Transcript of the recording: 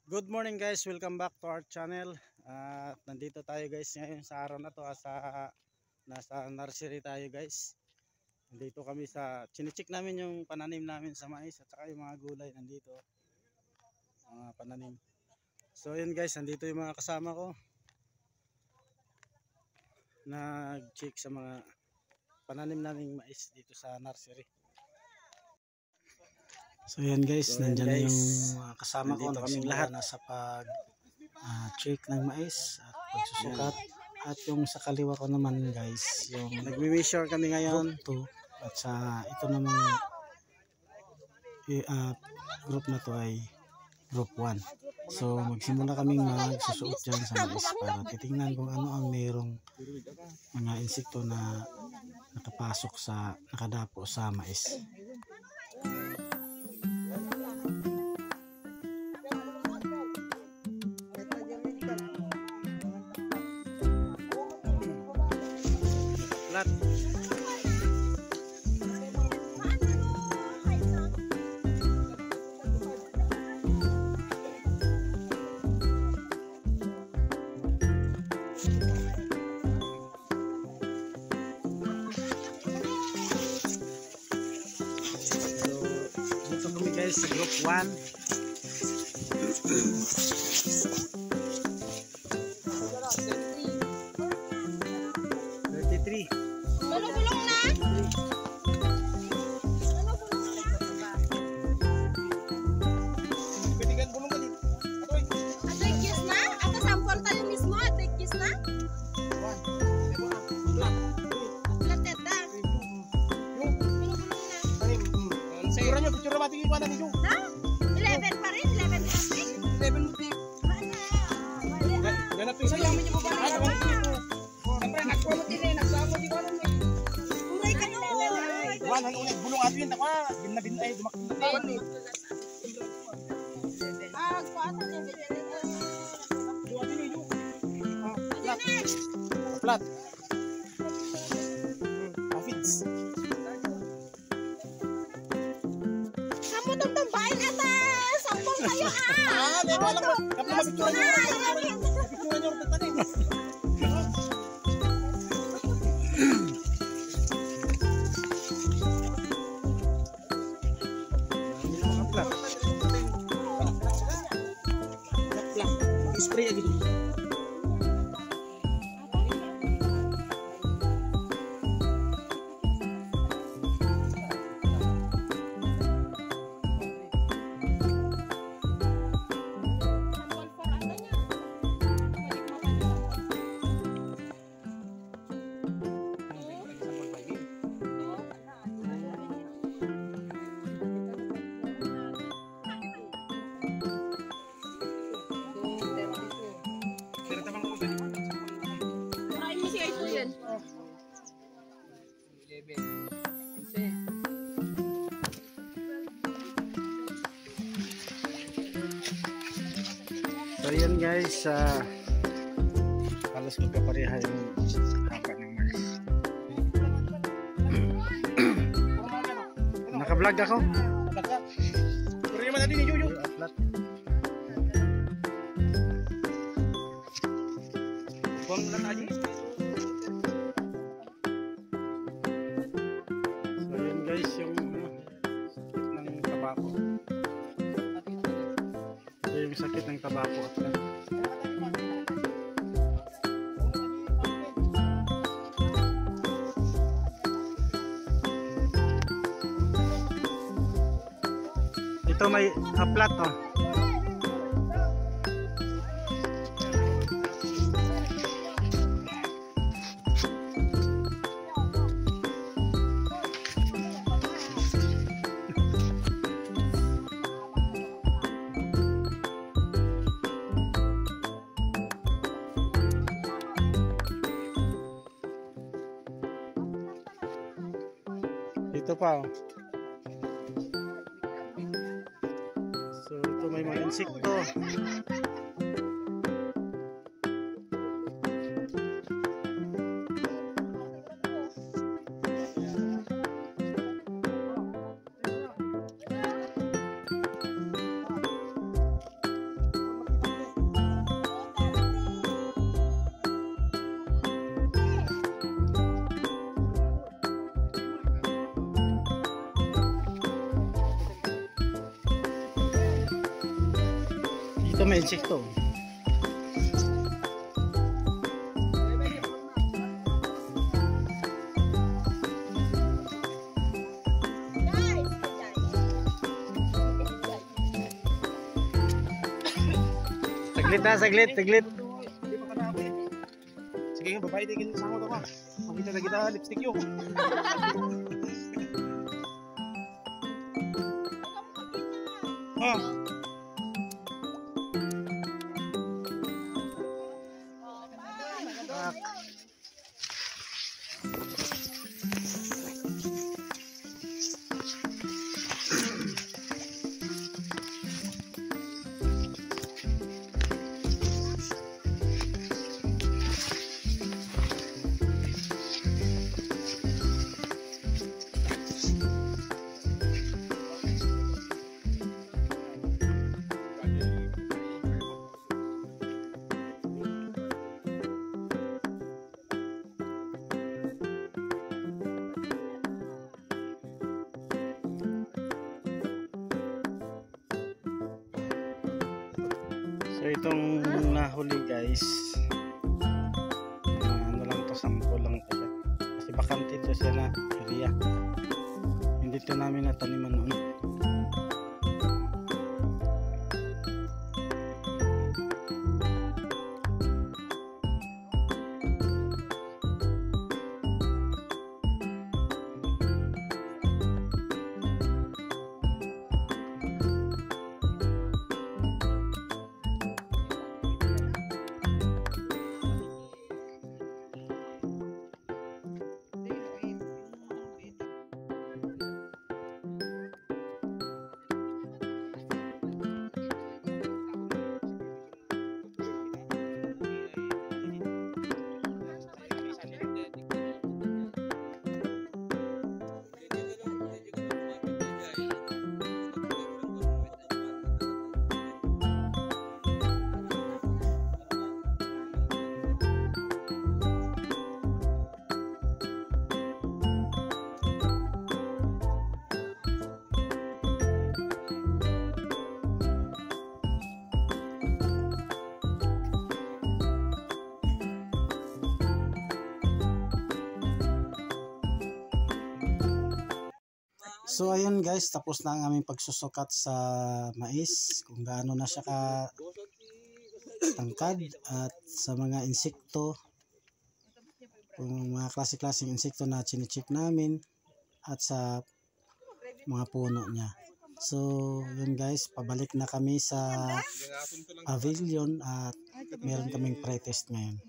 Good morning guys, welcome back to our channel. At nandito tayo guys ngayon sa araw na to nasa nursery tayo guys. Nandito kami chinecheck namin yung pananim namin sa mais at saka yung mga gulay nandito. Mga pananim. So yun guys, nandito yung mga kasama ko. Nag-check sa mga pananim naming mais dito sa nursery. So yan guys, nandyan na yung kasama ko. Kaming lahat nasa pag-check ng mais at pagsusukat. At yung sa kaliwa ko naman guys, yung nagme-measure kami ngayon. Group 2 at sa ito namang group na to ay group 1. So magsimula kaming magsusuot dyan sa mais para titingnan kung ano ang mayroong mga insekto na nakadapo sa mais. Guys, sa group 1 33. Bulong-bulong na. Pwedeng bulong ulit. Atekis na? At sampol tayo mismo, atekis na? Latet na. Bulong-bulong na. Siguro nyo, picture na matigil pa na ninyo. Na? 11 pa rin? 11 plastic? 11 mutik. Ganap yung sayang. Siyempre, nagpulutin eh. Nagsama di ko alam eh. Uray ka nyo. Wala, bulong ato yun. Bin-na eh. Dumakit na tayo eh. Kuwata niya. Duwa din eh. Flat. Afids. Kamu itong tambahin ata. Sampol kayo May wala ko. Kapag mapicturan nyo. Mapicturan nyo. Tatanin. Spray lagi dulu. So yan guys, halos magkapareha yung haba ng mais. Naka-vlog ako? Puro naman natin ni Juju. Buang lang aja. So yan guys, yung sakit ng tabako. Yung sakit ng tabako at ito may aplat oh. Ito pa oh. So ito may mga insekto. Ito may insekto. Saglit na, saglit, saglit. Sige nga, babae tingin sa ako ka. Makita na kita, lipstick yun. Ah. So itong nahuli guys, ano lang to, sample lang to siya. Kasi bakante to siya na area. Hindi to namin nataniman noon. So ayun guys, tapos na ang aming pagsusukat sa mais, kung gaano na siya katangkad, at sa mga insekto, kung mga klase-klaseng insekto na chine-check namin, at sa mga puno niya. So yun guys, pabalik na kami sa pavilion at meron kaming pre-test ngayon.